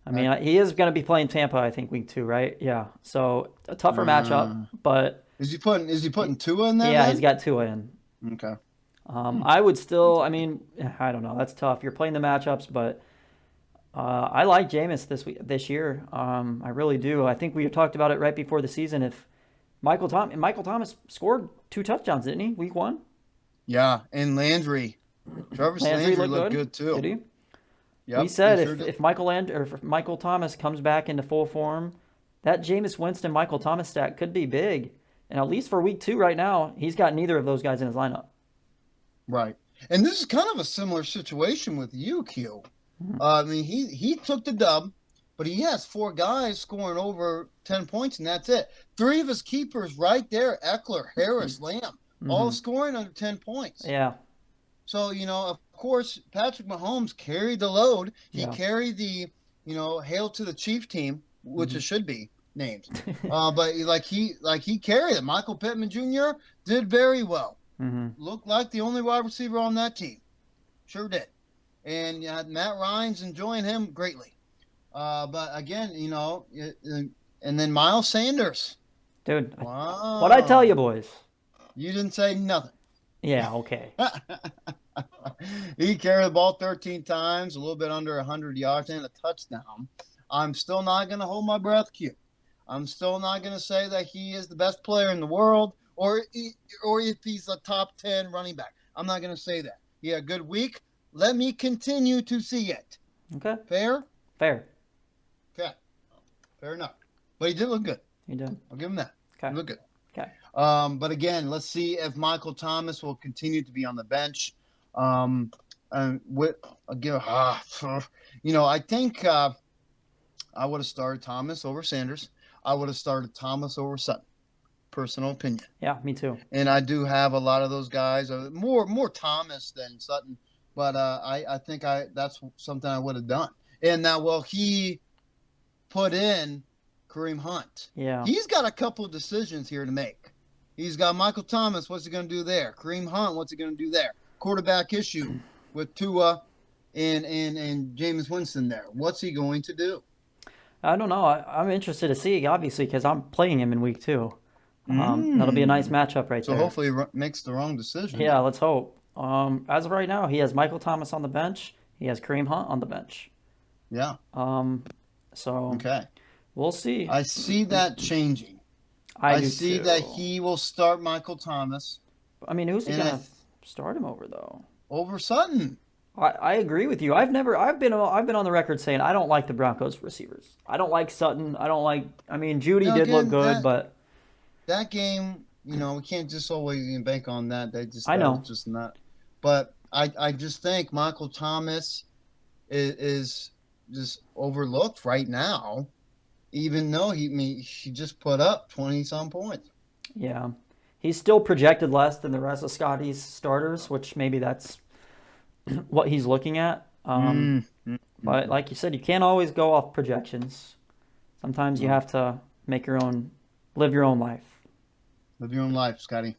I mean, he is going to be playing Tampa, I think, week 2, right? Yeah. So a tougher matchup, but is he putting Tua in there? Yeah, he's got Tua in. Okay. I would still. I mean, I don't know. That's tough. You're playing the matchups, but I like Jameis this year. I really do. I think we talked about it right before the season. If Michael Thomas scored 2 touchdowns, didn't he? Week 1. Yeah, and Landry. Landry looked good too. Did he? Yep, he said if Michael Thomas comes back into full form, that Jameis Winston Michael Thomas stack could be big. And at least for week 2 right now, he's got neither of those guys in his lineup. Right. And this is kind of a similar situation with you, Q. I mean, he took the dub, but he has 4 guys scoring over 10 points, and that's it. 3 of his keepers right there, Eckler, Harris, Lamb, all scoring under 10 points. Yeah. So, of course, Patrick Mahomes carried the load. He carried the, hail to the Chief team, which it should be named. But he carried it. Michael Pittman Jr. did very well. Looked like the only wide receiver on that team. Sure did. And Matt Ryan's enjoying him greatly. But again, and then Miles Sanders. Dude, what'd I tell you, boys? You didn't say nothing. Yeah, okay. He carried the ball 13 times, a little bit under 100 yards, and a touchdown. I'm still not going to hold my breath, Q. I'm still not going to say that he is the best player in the world or if he's a top 10 running back. I'm not going to say that. He had a good week. Let me continue to see it. Okay. Fair? Fair. Okay. Fair enough. But he did look good. He did. I'll give him that. Okay. He looked good. Okay. But again, let's see if Michael Thomas will continue to be on the bench. I think I would have started Thomas over Sanders. I would have started Thomas over Sutton. Personal opinion. Yeah, me too. And I do have a lot of those guys. More Thomas than Sutton, but I think that's something I would have done. And now, he put in Kareem Hunt. Yeah. He's got a couple of decisions here to make. He's got Michael Thomas. What's he going to do there? Kareem Hunt. What's he going to do there? Quarterback issue with Tua and Jameis Winston there. What's he going to do? I don't know. I'm interested to see, obviously, because I'm playing him in week 2. That'll be a nice matchup right there. So hopefully he makes the wrong decision. Yeah, let's hope. As of right now, he has Michael Thomas on the bench. He has Kareem Hunt on the bench. Yeah. So okay. We'll see. I see that changing. I see that he will start Michael Thomas. I mean, who's he gonna start him over though? Over Sutton. I agree with you. I've been on the record saying I don't like the Broncos receivers. I don't like Sutton. I mean, Judy did look good, but that game, we can't just always bank on that. I know. Just not. But I just think Michael Thomas is just overlooked right now, even though he just put up 20-some points. Yeah. He's still projected less than the rest of Scotty's starters, which maybe that's what he's looking at. But like you said, you can't always go off projections. Sometimes you have to live your own life. Live your own life, Scotty.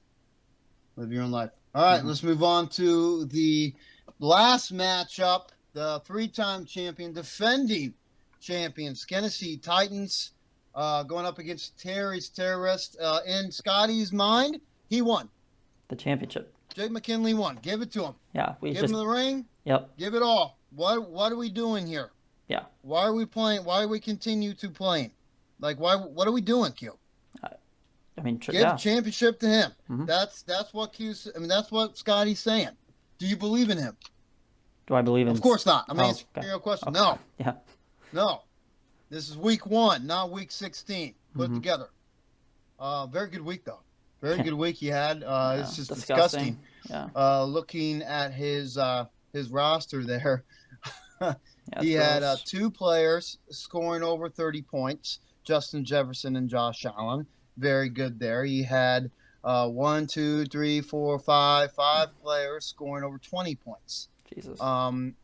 Live your own life. All right, let's move on to the last matchup. The 3-time champion, defending champions, Tennessee Titans, going up against Terry's Terrorist. In Scotty's mind, he won the championship. Jake McKinley won. Give it to him. Yeah, give him the ring. Yep. Give it all. What are we doing here? Yeah. Why are we playing? Why are we continue to playing? Like, why? What are we doing, Q? I mean, give the championship to him. That's what Q's. I mean, that's what Scotty's saying. Do you believe in him? Do I believe in? Of course not. I mean, it's a real question. Okay. No. Yeah. No. This is week 1, not week 16. Put together. Very good week though. Very good week he had. It's just disgusting. Yeah. Looking at his roster there, he gross. had 2 players scoring over 30 points. Justin Jefferson and Josh Allen. Very good there. He had 5 players scoring over 20 points. Jesus. And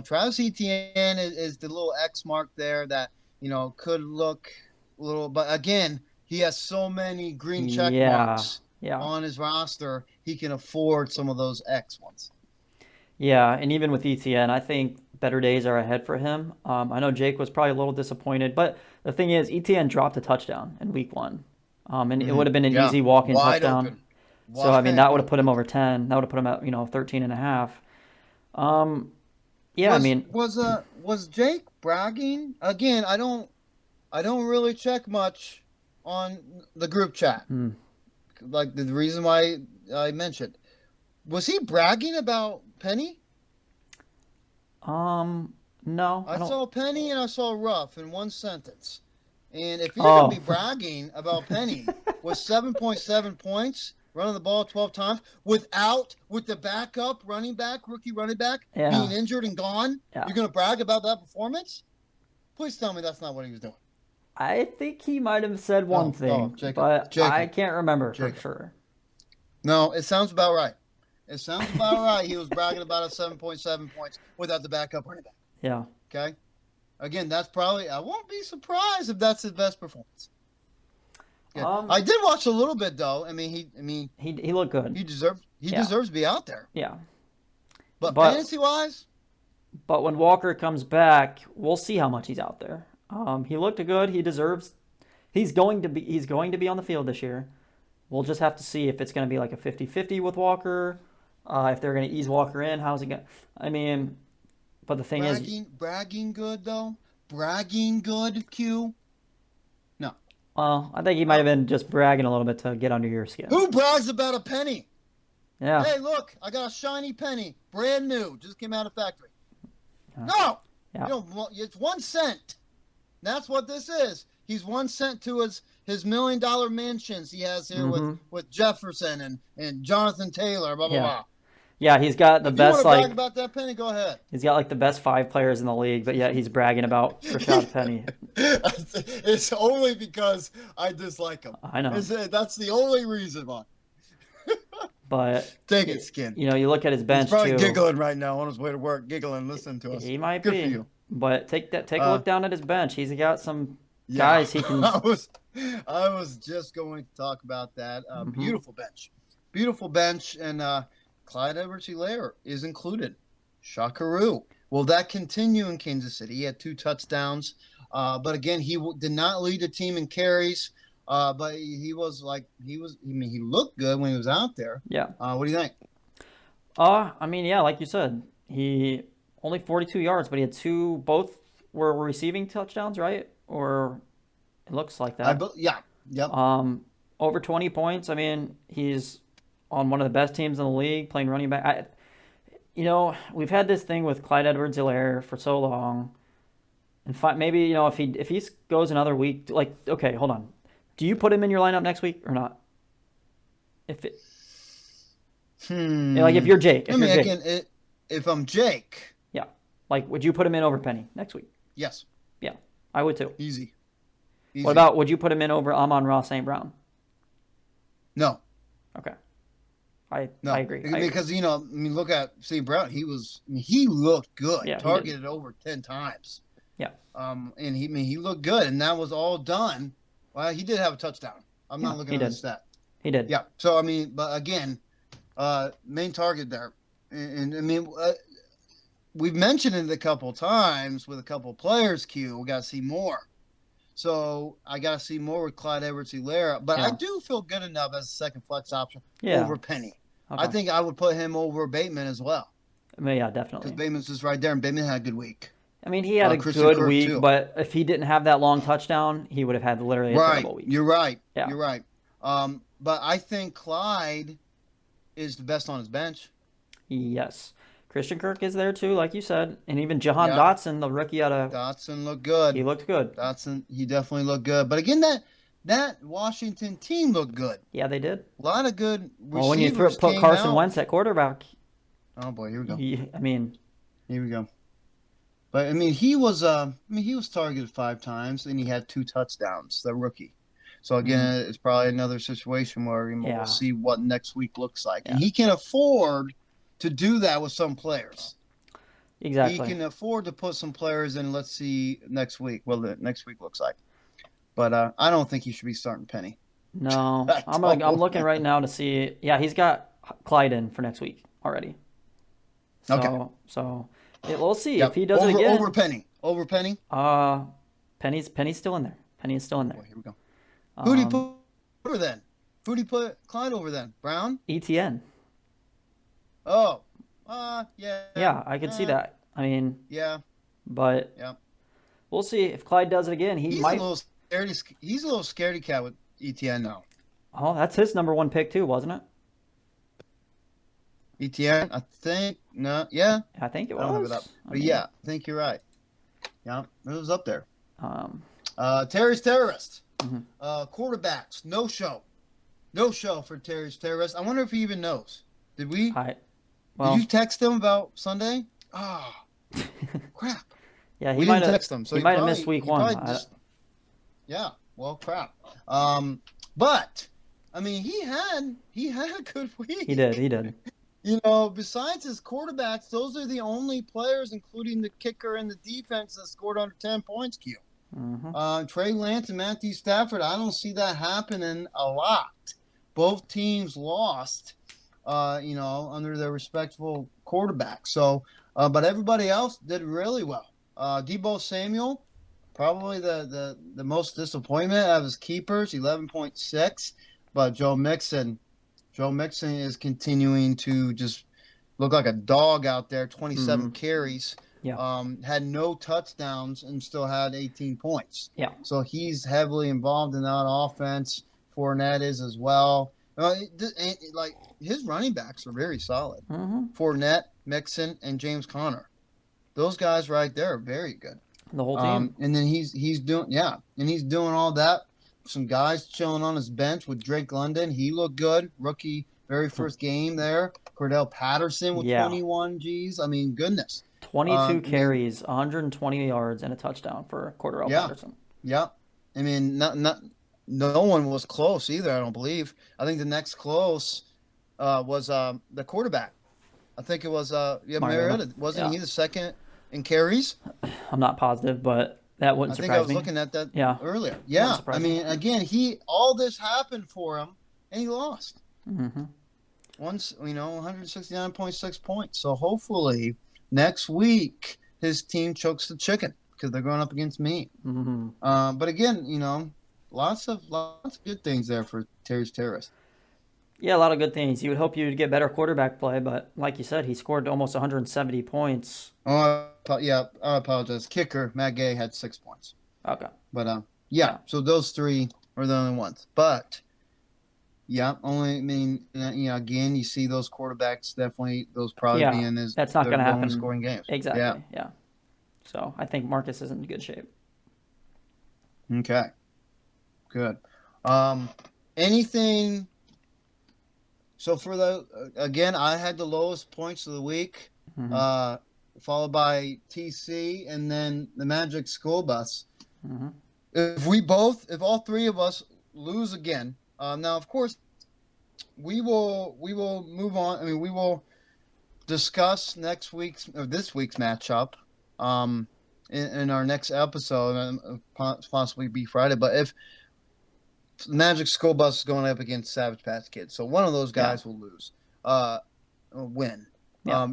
Travis Etienne is the little X mark there that could look a little, but again, he has so many green check marks on his roster, he can afford some of those X ones. Yeah, and even with Etienne, I think better days are ahead for him. I know Jake was probably a little disappointed, but the thing is, Etienne dropped a touchdown in week 1, and it would have been an easy walk-in touchdown. So I mean, that would have put him over 10. That would have put him at 13.5. Was Jake bragging again? I don't really check much on the group chat. Like the reason why I mentioned, was he bragging about Penny? No. I saw Penny and I saw Ruff in one sentence. And if you're gonna be bragging about Penny with 7.7 points, running the ball 12 times with the backup rookie running back being injured and gone, you're gonna brag about that performance? Please tell me that's not what he was doing. I think he might have said one thing, but I can't remember for sure. No, it sounds about right. He was bragging about a 7.7 points without the backup running back. Yeah. Okay. Again, that's probably. I won't be surprised if that's his best performance. Yeah. I did watch a little bit though. I mean, he looked good. He deserves to be out there. Yeah. But fantasy wise. But when Walker comes back, we'll see how much he's out there. He looked good. He deserves. He's going to be on the field this year. We'll just have to see if it's going to be like a 50-50 with Walker. If they're going to ease Walker in, how's it going? I mean, but the thing is, bragging good though. Bragging good, Q. No. I think he might have been just bragging a little bit to get under your skin. Who brags about a penny? Yeah. Hey, look, I got a shiny penny, brand new, just came out of factory. No. Yeah. It's 1 cent. That's what this is. He's 1 cent to his $1 million mansions he has here with Jefferson and Jonathan Taylor, blah, blah, blah. Yeah, he's got the best. If you want to brag about that penny, go ahead. He's got like the best 5 players in the league, but yet he's bragging about Rashad Penny. It's only because I dislike him. I know. That's the only reason why. But take it, Skin. You look at his bench. He's probably giggling right now on his way to work, listening to us. He might Good be. for you. But take a look down at his bench. He's got some Yeah, guys he can. I was just going to talk about that. Mhm. Beautiful bench, and Clyde Edwards-Helaire is included. Shakaru. Will that continue in Kansas City? He had 2 touchdowns, but again, he did not lead the team in carries. But he was. I mean, he looked good when he was out there. Yeah. What do you think? I mean, yeah, like you said, he only 42 yards, but he had both were receiving touchdowns, right? Or it looks like that. Yeah. Yep. Over 20 points. I mean, he's on one of the best teams in the league playing running back. We've had this thing with Clyde Edwards-Helaire for so long, and maybe if he goes another week, like, okay, hold on, do you put him in your lineup next week or not? Like if you're Jake, if I'm Jake, yeah, like would you put him in over Penny next week? Yes. Yeah, I would too. Easy. What about, would you put him in over Amon-Ra St. Brown? No. Okay. I agree. Because look at St. Brown. He looked good. Yeah, targeted over 10 times. Yeah. And he looked good, and that was all done. Well, he did have a touchdown. I'm not looking at the stat. He did. Yeah. So but again, main target there, and we've mentioned it a couple times with a couple players. We got to see more. So I got to see more with Clyde Edwards-Helaire, but I do feel good enough as a second flex option over Penny. Okay. I think I would put him over Bateman as well. Yeah, definitely. Because Bateman's just right there, and Bateman had a good week. I mean, he had a good week, too. But if he didn't have that long touchdown, he would have had literally a terrible week. You're right. Yeah. You're right. But I think Clyde is the best on his bench. Yes. Christian Kirk is there too, like you said, and even Jahan Dotson, the rookie out of Dotson looked good. He looked good. He definitely looked good. But again, that Washington team looked good. Yeah, they did. A lot of good receivers. Well, when you put Carson Wentz at quarterback. Oh boy, here we go. Here we go. But he was targeted 5 times and he had 2 touchdowns. The rookie. So again, it's probably another situation where we'll see what next week looks like, and he can afford to do that with some players. Exactly. He can afford to put some players in. Let's see next week. Well, the next week looks like. But I don't think he should be starting Penny. No. I'm looking right now to see. Yeah, he's got Clyde in for next week already. So we'll see if he does it again. Over Penny? Penny's still in there. Penny is still in there. Oh, here we go. Who do you put over then? Who do you put Clyde over then? Brown? ETN. Oh, yeah. Yeah, I could see that. I mean, yeah, but we'll see if Clyde does it again. He's a little scaredy cat with ETN now. Oh, that's his number 1 pick too, wasn't it? ETN, I think. No, yeah. I think it was. I don't have it up. But I think you're right. Yeah, it was up there. Terry's Terrorist. Quarterbacks, no show. No show for Terry's Terrorist. I wonder if he even knows. Did we? Did you text him about Sunday? Oh, crap. Yeah, he might have text him. So he might have missed week 1. Yeah, well, crap. But I mean, he had a good week. He did. Besides his quarterbacks, those are the only players, including the kicker and the defense, that scored under 10 points. Trey Lance and Matthew Stafford. I don't see that happening a lot. Both teams lost. Under their respectable quarterback. So, but everybody else did really well. Deebo Samuel, probably the most disappointment of his keepers, 11.6. But Joe Mixon is continuing to just look like a dog out there. 27 carries. Yeah. Had no touchdowns and still had 18 points. Yeah. So he's heavily involved in that offense. Fournette is as well. His running backs are very solid. Fournette, Mixon, and James Conner. Those guys right there are very good. The whole team. And then he's doing all that. Some guys chilling on his bench with Drake London. He looked good. Rookie, very first game there. Cordell Patterson with 21 Gs. I mean, goodness. 22 carries, 120 yards, and a touchdown for Cordell Patterson. Yeah. I mean, no one was close either, I don't believe. I think the next close was the quarterback. I think it was Mariota. Wasn't he the second in carries? I'm not positive, but That wouldn't I think surprise I was me. looking at that Yeah. earlier. Yeah, I me. mean, again, all this happened for him, and he lost. Mm-hmm. 169.6 points. So hopefully next week his team chokes the chicken because they're going up against me. Mm-hmm. But again, lots of good things there for Terry's Terrace. Yeah, a lot of good things. You would hope you'd get better quarterback play, but like you said, he scored almost 170 points. Oh, yeah, I apologize. Kicker, Matt Gay had 6 points. Okay. But, yeah, so those three are the only ones. But, yeah, again, you see those quarterbacks definitely, those probably being that's not going to happen. Scoring games. Exactly, yeah. So I think Marcus is in good shape. Okay, good. Anything... So again, I had the lowest points of the week, followed by TC, and then the Magic School Bus. Mm-hmm. If all three of us lose again, now of course we will move on. I mean, we will discuss this week's matchup, in our next episode, possibly be Friday. But if the Magic School Bus is going up against Savage Patch Kids, so one of those guys will lose, win. Yeah.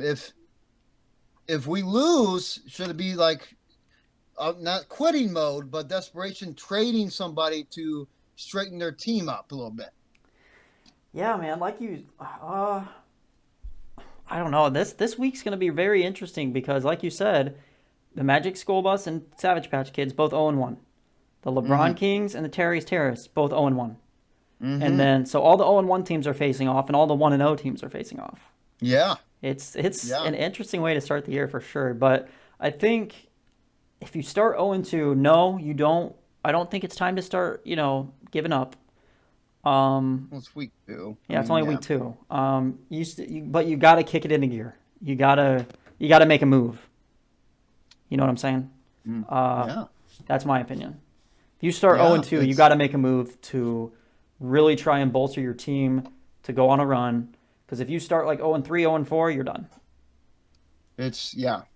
If we lose, should it be like not quitting mode, but desperation, trading somebody to straighten their team up a little bit? Yeah, man. I don't know. This week's going to be very interesting because, like you said, the Magic School Bus and Savage Patch Kids both 0-1. The LeBron Kings and the Terry's Terrace both 0-1. Mm-hmm. And then, so all the 0-1 teams are facing off, and all the 1-0 teams are facing off. Yeah. It's an interesting way to start the year for sure. But I think if you start 0-2, no, you don't. I don't think it's time to start, giving up. Well, it's week 2. Yeah, it's only week 2. But you got to kick it into gear. You gotta make a move. You know what I'm saying? Yeah. That's my opinion. If you start 0-2, you got to make a move to really try and bolster your team to go on a run. Because if you start like 0-3, 0-4, you're done. It's a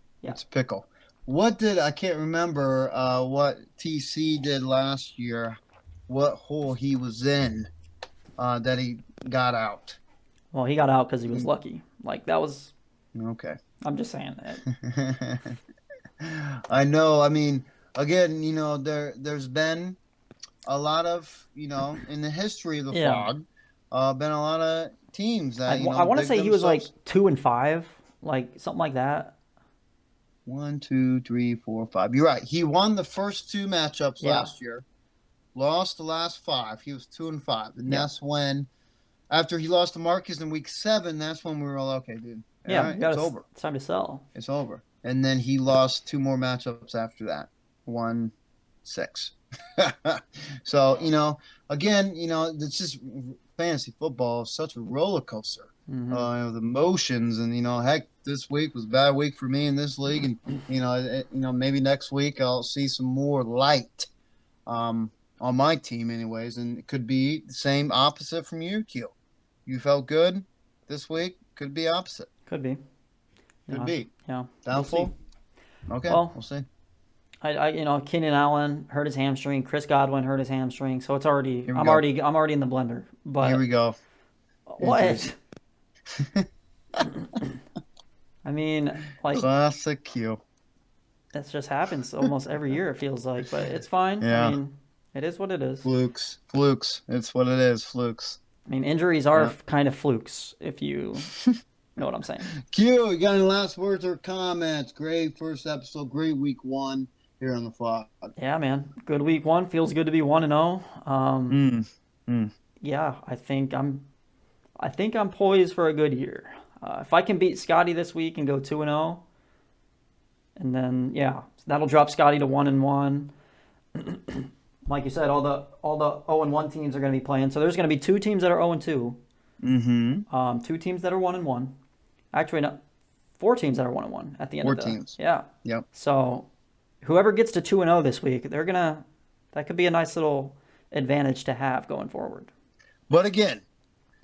pickle. I can't remember what TC did last year, what hole he was in that he got out. Well, he got out because he was lucky. Like, that was... Okay. I'm just saying that. I know. I mean, again, there's been a lot of, in the history of the Flog, been a lot of teams that, I want to say he was like 2-5, like something like that. 1, 2, 3, 4, 5. You're right. He won the first 2 matchups last year, lost the last 5. He was 2-5, and that's when, after he lost to Marcus in week 7, that's when we were all okay, dude. Yeah, right, it's over. It's time to sell. It's over. And then he lost 2 more matchups after that. 1-6. So, again, it's just fantasy football is such a roller coaster. The emotions, and heck, this week was a bad week for me in this league, and maybe next week I'll see some more light on my team, anyways, and it could be the same opposite from you, Q. You felt good this week, could be opposite. Could be. Could be. Yeah. Doubtful. We'll see. Okay. We'll see. Keenan Allen hurt his hamstring. Chris Godwin hurt his hamstring. So it's already. I'm already in the blender. But here we go. What? I mean, like, classic Q. That just happens almost every year. It feels like, but it's fine. Yeah. I mean, it is what it is. Flukes. It's what it is. Flukes. I mean, injuries are kind of flukes, if you know what I'm saying. Q, you got any last words or comments? Great first episode. Great week 1 here on the Flog. Yeah, man. Good week 1. Feels good to be 1-0. Yeah, I think I'm poised for a good year. If I can beat Scotty this week and go 2-0, and then that'll drop Scotty to 1-1. Like you said, all the 0-1 teams are going to be playing. So there's going to be 2 teams that are 0-2. 2 teams that are 1-1. Actually, no, 4 teams that are 1-1 at the end 4 of the teams. Yeah. Yep. So whoever gets to 2-0 this week, that could be a nice little advantage to have going forward. But again,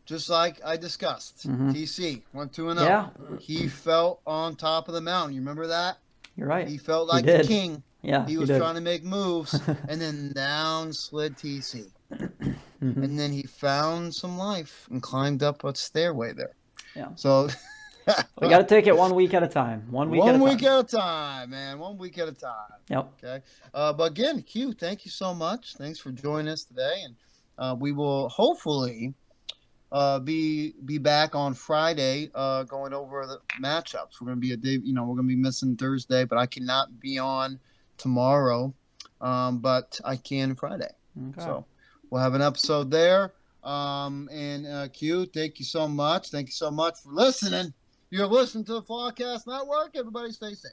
just like I discussed, TC went 2-0. Yeah. He felt on top of the mountain. You remember that? You're right. He felt like the king. Yeah, He was trying to make moves, and then down slid TC. Mm-hmm. And then he found some life and climbed up a stairway there. Yeah. So we got to take it 1 week at a time. 1 week at a time. 1 week at a time, man. 1 week at a time. Yep. Okay. But again, Q, thank you so much. Thanks for joining us today, and we will hopefully be back on Friday going over the matchups. We're gonna be we're gonna be missing Thursday, but I cannot be on tomorrow, but I can Friday. Okay. So we'll have an episode there. And Q, thank you so much. Thank you so much for listening. You're listening to the FLOGcast Network. Everybody stay safe.